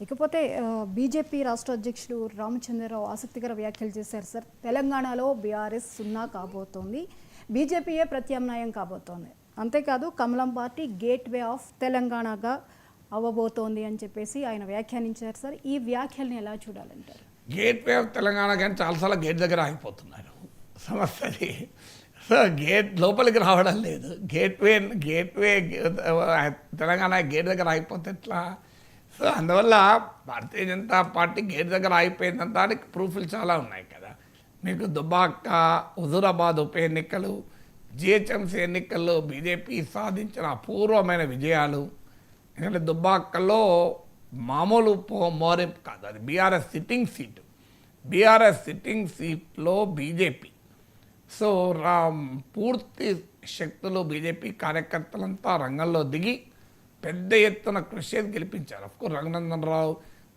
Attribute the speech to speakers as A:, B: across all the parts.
A: ఇకపోతే బీజేపీ రాష్ట్ర అధ్యక్షుడు రామచంద్రరావు ఆసక్తికర వ్యాఖ్యలు చేశారు సార్. తెలంగాణలో బీఆర్ఎస్ సున్నా కాబోతోంది, బీజేపీయే ప్రత్యామ్నాయం కాబోతోంది. అంతేకాదు కమలం పార్టీ గేట్ వే ఆఫ్ తెలంగాణగా అవ్వబోతోంది అని చెప్పేసి ఆయన వ్యాఖ్యానించారు సార్. ఈ వ్యాఖ్యల్ని ఎలా చూడాలంటారు?
B: గేట్ వే ఆఫ్ తెలంగాణ కానీ చాలాసార్లు గేట్ దగ్గర ఆగిపోతున్నారు. సమస్యది సో గేట్ లోపలికి రావడం లేదు. గేట్ వే తెలంగాణ గేట్ దగ్గర ఆగిపోతే ఎట్లా? సో అందువల్ల భారతీయ జనతా పార్టీ గేట్ దగ్గర ఆగిపోయిందంత దానికి ప్రూఫ్లు చాలా ఉన్నాయి కదా. మీకు దుబ్బాక, హుజూరాబాద్ ఉప ఎన్నికలు, జిహెచ్ఎంసీ ఎన్నికల్లో బీజేపీ సాధించిన అపూర్వమైన విజయాలు. ఎందుకంటే దుబ్బాకలో మామూలు మోరింపు కాదు, అది BRS sitting seat. BRS sitting సీట్లో బీజేపీ సో పూర్తి శక్తులు బీజేపీ కార్యకర్తలంతా రంగంలో దిగి పెద్ద ఎత్తున కృషి గెలిపించారు. అఫ్కోర్స్ రఘునందన్ రావు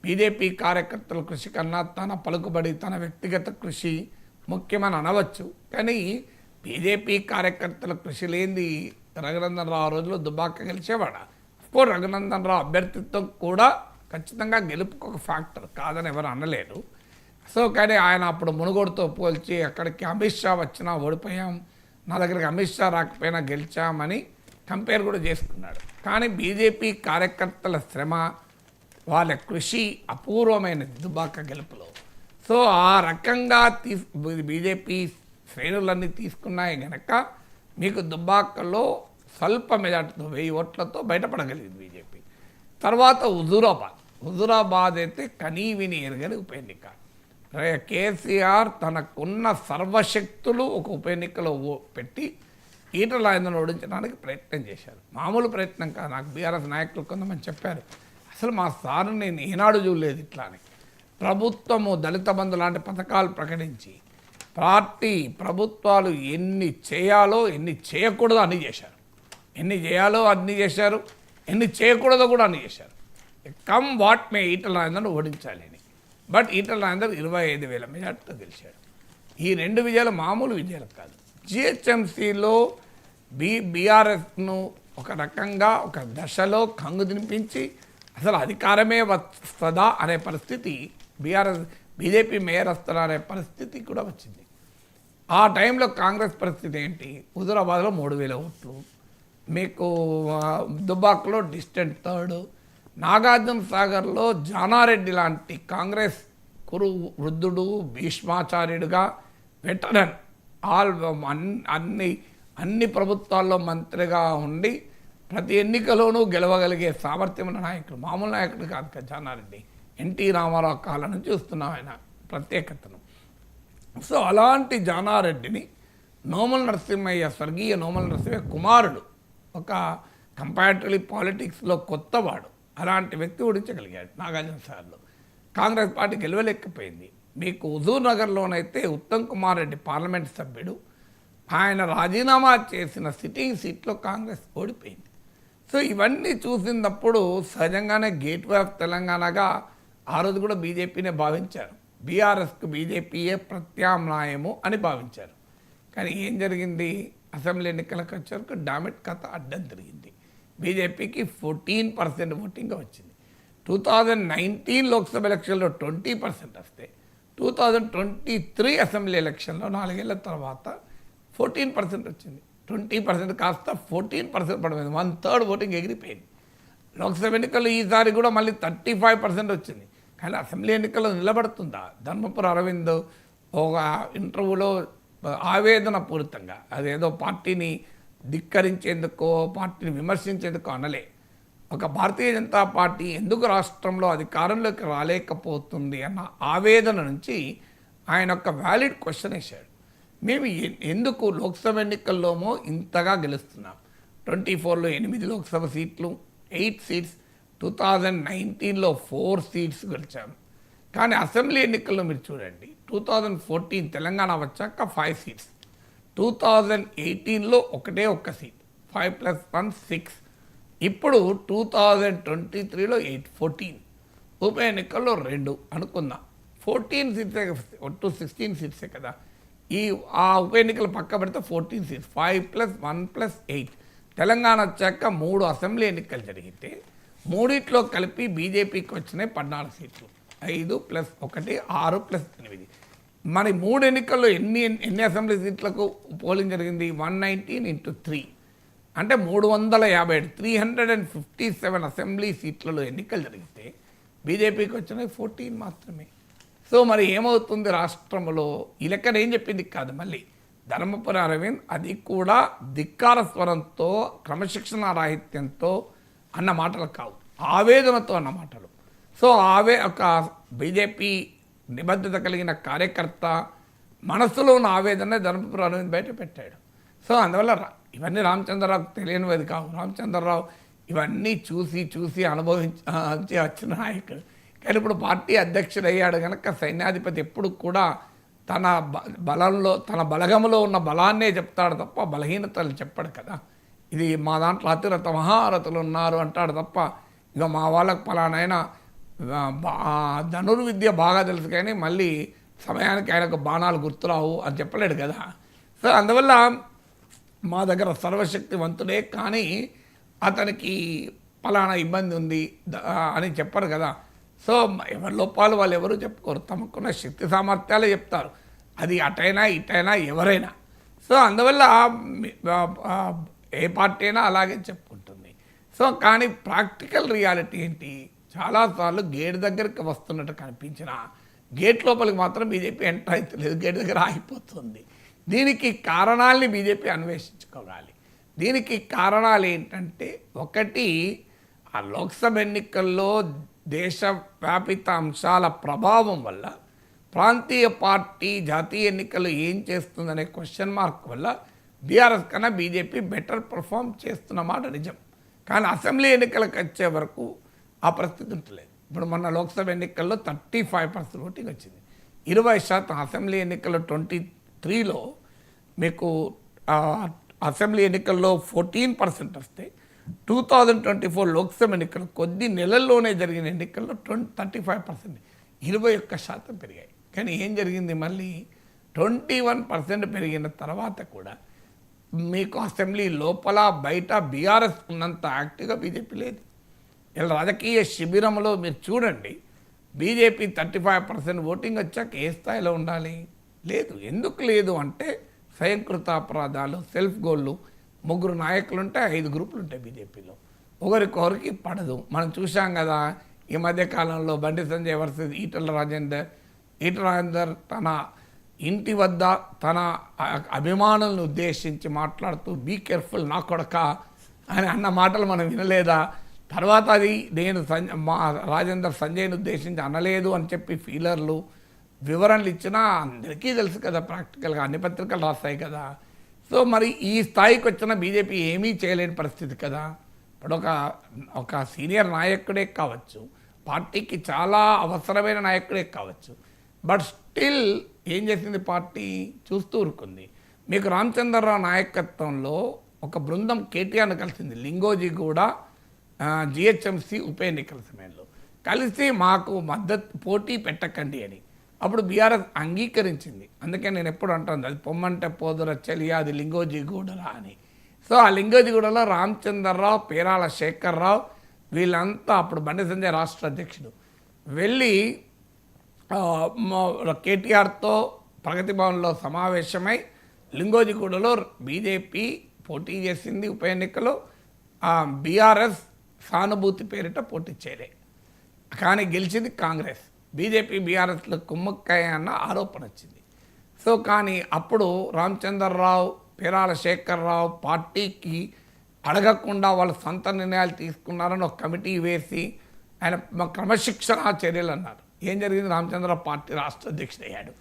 B: బీజేపీ కార్యకర్తల కృషి కన్నా తన పలుకుబడి, తన వ్యక్తిగత కృషి ముఖ్యమని అనవచ్చు. కానీ బీజేపీ కార్యకర్తల కృషి లేనిది రఘునందన్ రావు రోజుల్లో దుబ్బాక గెలిచేవాడు. అఫ్కోర్స్ రఘునందన్ రావు అభ్యర్థిత్వం కూడా ఖచ్చితంగా గెలుపుకు ఒక ఫ్యాక్టర్ కాదని ఎవరు అనలేరు. సో కానీ ఆయన అప్పుడు మునుగోడుతో పోల్చి అక్కడికి అమిత్ షా వచ్చినా ఓడిపోయాం, నా దగ్గరికి అమిత్ షా రాకపోయినా గెలిచామని కంపేర్ కూడా చేసుకున్నాడు. కానీ బీజేపీ కార్యకర్తల శ్రమ, వాళ్ళ కృషి అపూర్వమైనది దుబ్బాక గెలుపులో. సో ఆ రకంగా బీజేపీ శ్రేణులన్నీ తీసుకున్నాయి కనుక మీకు దుబ్బాకలో స్వల్ప మెజార్టీతో 1000 ఓట్లతో బయటపడగలిగింది బీజేపీ. తర్వాత హుజూరాబాద్ అయితే కనీవిని ఎరగని ఉప ఎన్నిక. కేసీఆర్ తనకున్న సర్వశక్తులు ఒక ఉప ఎన్నికలో పెట్టి ఈటల రాజేందర్ను ఓడించడానికి ప్రయత్నం చేశారు. మామూలు ప్రయత్నం కాదు. నాకు బీఆర్ఎస్ నాయకులు కొంతమంది చెప్పారు, అసలు మా సారు నేను ఏనాడు చూడలేదు ఇట్లా అని. ప్రభుత్వము దళిత బంధు లాంటి పథకాలు ప్రకటించి ప్రభుత్వాలు ఎన్ని చేయాలో ఎన్ని చేయకూడదో అన్నీ చేశారు. ఎన్ని చేయాలో అన్నీ చేశారు, ఎన్ని చేయకూడదో కూడా అన్నీ చేశారు. కమ్ వాట్ మే ఈటల రాజేందర్ను ఓడించాలి అని. బట్ ఈటల రాజేందర్ 25,000 మెజార్టీతో గెలిచాడు. ఈ 2 విజయాలు మామూలు విజయాలు కాదు. జిహెచ్ఎంసీలో బీఆర్ఎస్ను ఒక రకంగా ఒక దశలో కంగు తినిపించి అసలు అధికారమే వస్తుందా అనే పరిస్థితి, బీజేపీ మేయర్ వస్తుందా అనే పరిస్థితి కూడా వచ్చింది. ఆ టైంలో కాంగ్రెస్ పరిస్థితి ఏంటి? హుజూరాబాద్లో 3,000 ఓట్లు, మీకు దుబ్బాకలో డిస్టెంట్ థర్డ్, నాగార్జున సాగర్లో జానారెడ్డి లాంటి కాంగ్రెస్ కురు వృద్ధుడు, భీష్మాచార్యుడుగా వెటరన్, అన్ని ప్రభుత్వాల్లో మంత్రిగా ఉండి ప్రతి ఎన్నికలోనూ గెలవగలిగే సామర్థ్యం ఉన్న నాయకుడు, మామూలు నాయకుడు కాదు కదా జానారెడ్డి. ఎన్టీ రామారావు కాలం నుంచి చూస్తున్నాం ఆయన ప్రత్యేకతను. సో అలాంటి జానారెడ్డిని నోముల నరసింహయ్య, స్వర్గీయ నోముల నరసింహయ్య కుమారుడు, ఒక కంపారిటివ్లీ పాలిటిక్స్లో కొత్తవాడు, అలాంటి వ్యక్తి ఓడించగలిగాడు నాగార్జున సాగర్లో. కాంగ్రెస్ పార్టీ గెలవలేకపోయింది. మీకు హుజూర్ నగర్లోనైతే ఉత్తమ్ కుమార్ రెడ్డి పార్లమెంట్ సభ్యుడు, ఆయన రాజీనామా చేసిన సిట్టింగ్ సీట్లో కాంగ్రెస్ ఓడిపోయింది. సో ఇవన్నీ చూసినప్పుడు సహజంగానే గేట్ వే ఆఫ్ తెలంగాణగా ఆ రోజు కూడా బీజేపీనే భావించారు. బీఆర్ఎస్కు బీజేపీయే ప్రత్యామ్నాయము అని భావించారు. కానీ ఏం జరిగింది? అసెంబ్లీ ఎన్నికలకు వచ్చేవరకు డామిట్ కథ అడ్డం తిరిగింది. బీజేపీకి 14% ఓటింగ్గా వచ్చింది. 2019 లోక్సభ ఎలక్షన్లో 20% వస్తే 2023 అసెంబ్లీ ఎలక్షన్లో 4 ఏళ్ల తర్వాత 14% వచ్చింది. 20% కాస్త 14% పడిపోయింది. 1/3 ఓటింగ్ ఎగిరిపోయింది. లోక్సభ ఎన్నికల్లో ఈసారి కూడా మళ్ళీ 35% వచ్చింది. కానీ అసెంబ్లీ ఎన్నికల్లో నిలబడుతుందా? ధర్మపురి అరవింద్ ఒక ఇంటర్వ్యూలో ఆవేదన పూరితంగా, అదేదో పార్టీని ధిక్కరించేందుకో పార్టీని విమర్శించేందుకో అనలే, ఒక భారతీయ జనతా పార్టీ ఎందుకు రాష్ట్రంలో అధికారంలోకి రాలేకపోతుంది అన్న ఆవేదన నుంచి ఆయన ఒక వ్యాలిడ్ క్వశ్చన్ వేశాడు. మేము ఎందుకు లోక్సభ ఎన్నికల్లోమో ఇంతగా గెలుస్తున్నాం? 24లో 8 లోక్సభ సీట్లు, 8 సీట్స్, 2019లో 4 సీట్స్ గెలిచాము. కానీ అసెంబ్లీ ఎన్నికల్లో మీరు చూడండి, 2014 తెలంగాణ వచ్చాక 5 సీట్స్, 2018లో ఒక్క సీట్, 5+1 6, ఇప్పుడు 2023లో 14, ఉప ఎన్నికల్లో 2 అనుకుందాం, 14 సీట్సే, 16 సీట్సే కదా. ఆ ఉప ఎన్నికలు పక్క పెడితే 14 సీట్స్, 5+1+8. తెలంగాణ వచ్చాక 3 అసెంబ్లీ ఎన్నికలు జరిగితే మూడిట్లో కలిపి బీజేపీకి వచ్చినాయి 14 సీట్లు, 5 + 1 6 + 8. మరి 3 ఎన్నికల్లో ఎన్ని అసెంబ్లీ సీట్లకు పోలింగ్ జరిగింది? 119 × 3 అంటే 357, 357 అసెంబ్లీ సీట్లలో ఎన్నికలు జరిగితే బీజేపీకి వచ్చినాయి 14 మాత్రమే. సో మరి ఏమవుతుంది రాష్ట్రంలో? ఈ లెక్కన ఏం చెప్పింది కాదు, మళ్ళీ ధర్మపురి అరవింద్ అది కూడా ధిక్కార స్వరంతో క్రమశిక్షణ రాహిత్యంతో అన్న మాటలు కావు, ఆవేదనతో అన్న మాటలు. సో ఒక బీజేపీ నిబద్ధత కలిగిన కార్యకర్త మనసులో ఉన్న ఆవేదన ధర్మపురి అరవింద్ బయట పెట్టాడు. సో అందువల్ల ఇవన్నీ రామచంద్రరావుకు తెలియనివి కావు. రామచంద్రరావు ఇవన్నీ చూసి అనుభవించి వచ్చిన నాయకుడు. కానీ ఇప్పుడు పార్టీ అధ్యక్షుడు అయ్యాడు కనుక సైన్యాధిపతి ఎప్పుడు కూడా తన బలంలో తన బలగంలో ఉన్న బలాన్నే చెప్తాడు తప్ప బలహీనతలు చెప్పడు కదా. ఇది మా దాంట్లో అతిరథ మహారథులు ఉన్నారు అంటాడు తప్ప ఇక మా వాళ్ళకు పలానైనా ధనుర్విద్య బాగా తెలుసు కానీ మళ్ళీ సమయానికి ఆయనకు బాణాలు గుర్తురావు అని చెప్పలేడు కదా. సో అందువల్ల మా దగ్గర సర్వశక్తివంతుడే కానీ అతనికి పలానా ఇబ్బంది ఉంది అని చెప్పరు కదా. సో ఎవరి లోపాలు వాళ్ళు ఎవరు చెప్పుకోరు, తమకున్న శక్తి సామర్థ్యాలే చెప్తారు, అది అటైనా ఇటైనా ఎవరైనా. సో అందువల్ల ఏ పార్టీ అయినా అలాగే చెప్పుకుంటుంది. సో కానీ ప్రాక్టికల్ రియాలిటీ ఏంటి? చాలాసార్లు గేట్ దగ్గరికి వస్తున్నట్టు కనిపించిన గేట్ లోపలికి మాత్రం బీజేపీ ఎంటర్ అవుతలేదు, గేట్ దగ్గర ఆగిపోతుంది. దీనికి కారణాలని బీజేపీ అన్వేషించుకోవాలి. దీనికి కారణాలు ఏంటంటే, ఒకటి ఆ లోక్సభ ఎన్నికల్లో దేశవ్యాపిత అంశాల ప్రభావం వల్ల ప్రాంతీయ పార్టీ జాతీయ ఎన్నికలు ఏం చేస్తుందనే క్వశ్చన్ మార్క్ వల్ల బీఆర్ఎస్ కన్నా బీజేపీ బెటర్ పర్ఫామ్ చేస్తున్నమాట నిజం. కానీ అసెంబ్లీ ఎన్నికలకు వచ్చే వరకు ఆ పరిస్థితి ఉంటలేదు. ఇప్పుడు మొన్న లోక్సభ ఎన్నికల్లో 35% ఓటింగ్ వచ్చింది, 20%. అసెంబ్లీ ఎన్నికల్లో 23లో మీకు అసెంబ్లీ ఎన్నికల్లో 14% వస్తే 2024 లోక్సభ ఎన్నికలు కొద్ది నెలల్లోనే జరిగిన ఎన్నికల్లో 35%, 21% పెరిగాయి. కానీ ఏం జరిగింది? మళ్ళీ 21% పెరిగిన తర్వాత కూడా మీకు అసెంబ్లీ లోపల బయట బీఆర్ఎస్ ఉన్నంత యాక్టివ్గా బీజేపీ లేదు. ఇలా రాజకీయ శిబిరంలో మీరు చూడండి, బీజేపీ 35% ఓటింగ్ వచ్చాక ఏ స్థాయిలో ఉండాలి? లేదు. ఎందుకు లేదు అంటే స్వయంకృత అపరాధాలు, సెల్ఫ్ గోళ్ళు, 3 నాయకులు ఉంటే 5 గ్రూపులు ఉంటాయి బీజేపీలో, ఒకరికొకరికి పడదు. మనం చూసాం కదా ఈ మధ్యకాలంలో బండి సంజయ్ వర్సెస్ ఈటల రాజేందర్ తన ఇంటి వద్ద తన అభిమానులను ఉద్దేశించి మాట్లాడుతూ బీ కేర్ఫుల్ నా కొడక అని అన్న మాటలు మనం వినలేదా? తర్వాత అది నేను రాజేందర్ సంజయ్ని ఉద్దేశించి అనలేదు అని చెప్పి ఫీలర్లు వివరణలు ఇచ్చినా అందరికీ తెలుసు కదా, ప్రాక్టికల్గా అన్ని పత్రికలు రాస్తాయి కదా. సో మరి ఈ స్థాయికి వచ్చిన బీజేపీ ఏమీ చేయలేని పరిస్థితి కదా. ఇప్పుడు ఒక సీనియర్ నాయకుడే కావచ్చు, పార్టీకి చాలా అవసరమైన నాయకుడే కావచ్చు, బట్ స్టిల్ ఏం చేసింది పార్టీ? చూస్తూ ఊరుకుంది. మీకు రామచంద్రరావు నాయకత్వంలో ఒక బృందం కేటీఆర్ను కలిసింది, లింగోజీ కూడా జిహెచ్ఎంసీ ఉప ఎన్నికల సమయంలో కలిసి మాకు మద్దతు పోటీ పెట్టకండి అని. అప్పుడు బీఆర్ఎస్ అంగీకరించింది. అందుకే నేను ఎప్పుడు అంటాను, అది పొమ్మంటే పోదుర చెలియా, అది లింగోజిగూడరా అని. సో ఆ లింగోజిగూడలో రామచంద్రరావు, పేరాల శేఖర్రావు వీళ్ళంతా అప్పుడు బండి సంజయ్ రాష్ట్ర అధ్యక్షుడు వెళ్ళి కేటీఆర్తో ప్రగతి భవన్లో సమావేశమై లింగోజిగూడలో బీజేపీ పోటీ చేసింది ఉప ఎన్నికలో, బీఆర్ఎస్ సానుభూతి పేరిట పోటీ చేయలే, కానీ గెలిచింది కాంగ్రెస్. బీజేపీ బీఆర్ఎస్లో కుమ్మక్కాయ అన్న ఆరోపణ వచ్చింది. సో కానీ అప్పుడు రామచంద్రరావు, పేరాల శేఖర్రావు పార్టీకి అడగకుండా వాళ్ళు సొంత నిర్ణయాలు తీసుకున్నారని ఒక కమిటీ వేసి ఆయన క్రమశిక్షణ చర్యలు అన్నారు. ఏం జరిగింది? రామచంద్రరావు పార్టీ రాష్ట్ర అధ్యక్షుడు అయ్యాడు.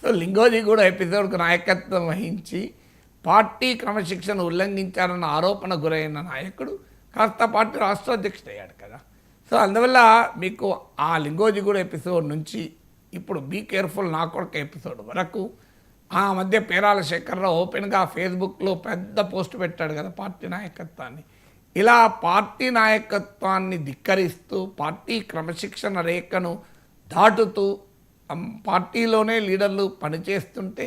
B: సో లింగోజీ కూడా ఎపిసోడ్కు నాయకత్వం వహించి పార్టీ క్రమశిక్షణ ఉల్లంఘించారన్న ఆరోపణ గురైన నాయకుడు కాస్త పార్టీ రాష్ట్ర అధ్యక్షుడు అయ్యాడు కదా. సో అందువల్ల మీకు ఆ లింగోజిగూడ ఎపిసోడ్ నుంచి ఇప్పుడు బీ కేర్ఫుల్ నా కొడుక ఎపిసోడ్ వరకు ఆ మధ్య పేరాల శేఖర్రావు ఓపెన్గా ఫేస్బుక్లో పెద్ద పోస్ట్ పెట్టాడు కదా పార్టీ నాయకత్వాన్ని. ఇలా పార్టీ నాయకత్వాన్ని ధిక్కరిస్తూ పార్టీ క్రమశిక్షణ రేఖను దాటుతూ పార్టీలోనే లీడర్లు పనిచేస్తుంటే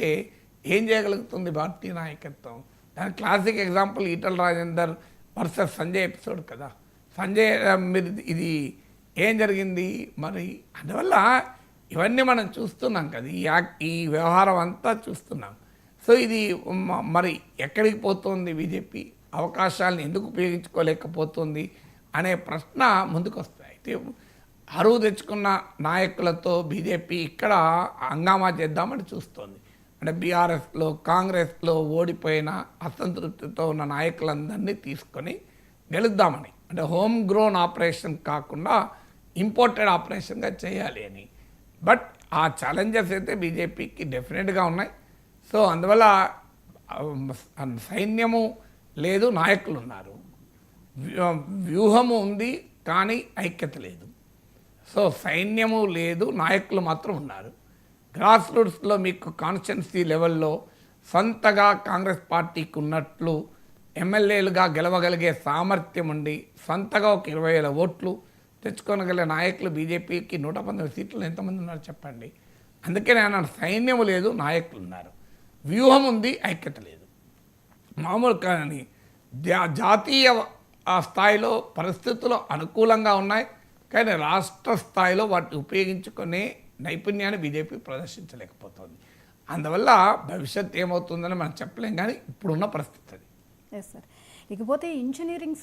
B: ఏం చేయగలుగుతుంది పార్టీ నాయకత్వం? దాని classic example Etela Rajender versus Sanjay episode కదా. సంజయ్ మీరు ఇది ఏం జరిగింది మరి అందువల్ల ఇవన్నీ మనం చూస్తున్నాం కదా ఈ వ్యవహారం అంతా చూస్తున్నాం. సో ఇది మరి ఎక్కడికి పోతుంది బీజేపీ, అవకాశాలను ఎందుకు ఉపయోగించుకోలేకపోతుంది అనే ప్రశ్న ముందుకు వస్తాయి. అయితే అరువు తెచ్చుకున్న నాయకులతో బీజేపీ ఇక్కడ హంగామా చేద్దామని చూస్తోంది. అంటే బీఆర్ఎస్లో కాంగ్రెస్లో ఓడిపోయిన అసంతృప్తితో ఉన్న నాయకులందరినీ తీసుకొని గెలుద్దామని, అంటే హోమ్ గ్రోన్ ఆపరేషన్ కాకుండా ఇంపోర్టెడ్ ఆపరేషన్గా చేయాలి అని. బట్ ఆ ఛాలెంజెస్ అయితే బీజేపీకి డెఫినెట్గా ఉన్నాయి. సో అందువల్ల సైన్యము లేదు, నాయకులు ఉన్నారు, వ్యూహము ఉంది కానీ ఐక్యత లేదు. సో సైన్యము లేదు, నాయకులు మాత్రం ఉన్నారు. గ్రాస్ రూట్స్లో మీకు కాన్స్టిట్యున్సీ లెవెల్లో సొంతగా కాంగ్రెస్ పార్టీకి ఉన్నట్లు ఎమ్మెల్యేలుగా గెలవగలిగే సామర్థ్యం ఉండి సొంతగా ఒక 20,000 ఓట్లు తెచ్చుకోగలిగే నాయకులు బీజేపీకి 119 సీట్లు ఎంతమంది ఉన్నారు చెప్పండి. అందుకే నేను సైన్యము లేదు, నాయకులు ఉన్నారు, వ్యూహం ఉంది, ఐక్యత లేదు. మామూలు కానీ జాతీయ స్థాయిలో పరిస్థితులు అనుకూలంగా ఉన్నాయి, కానీ రాష్ట్ర స్థాయిలో వాటిని ఉపయోగించుకునే నైపుణ్యాన్ని బీజేపీ ప్రదర్శించలేకపోతుంది. అందువల్ల భవిష్యత్తు ఏమవుతుందని మనం చెప్పలేం, కానీ ఇప్పుడున్న పరిస్థితి అది.
A: Yes sir. ఇకపోతే ఇంజనీరింగ్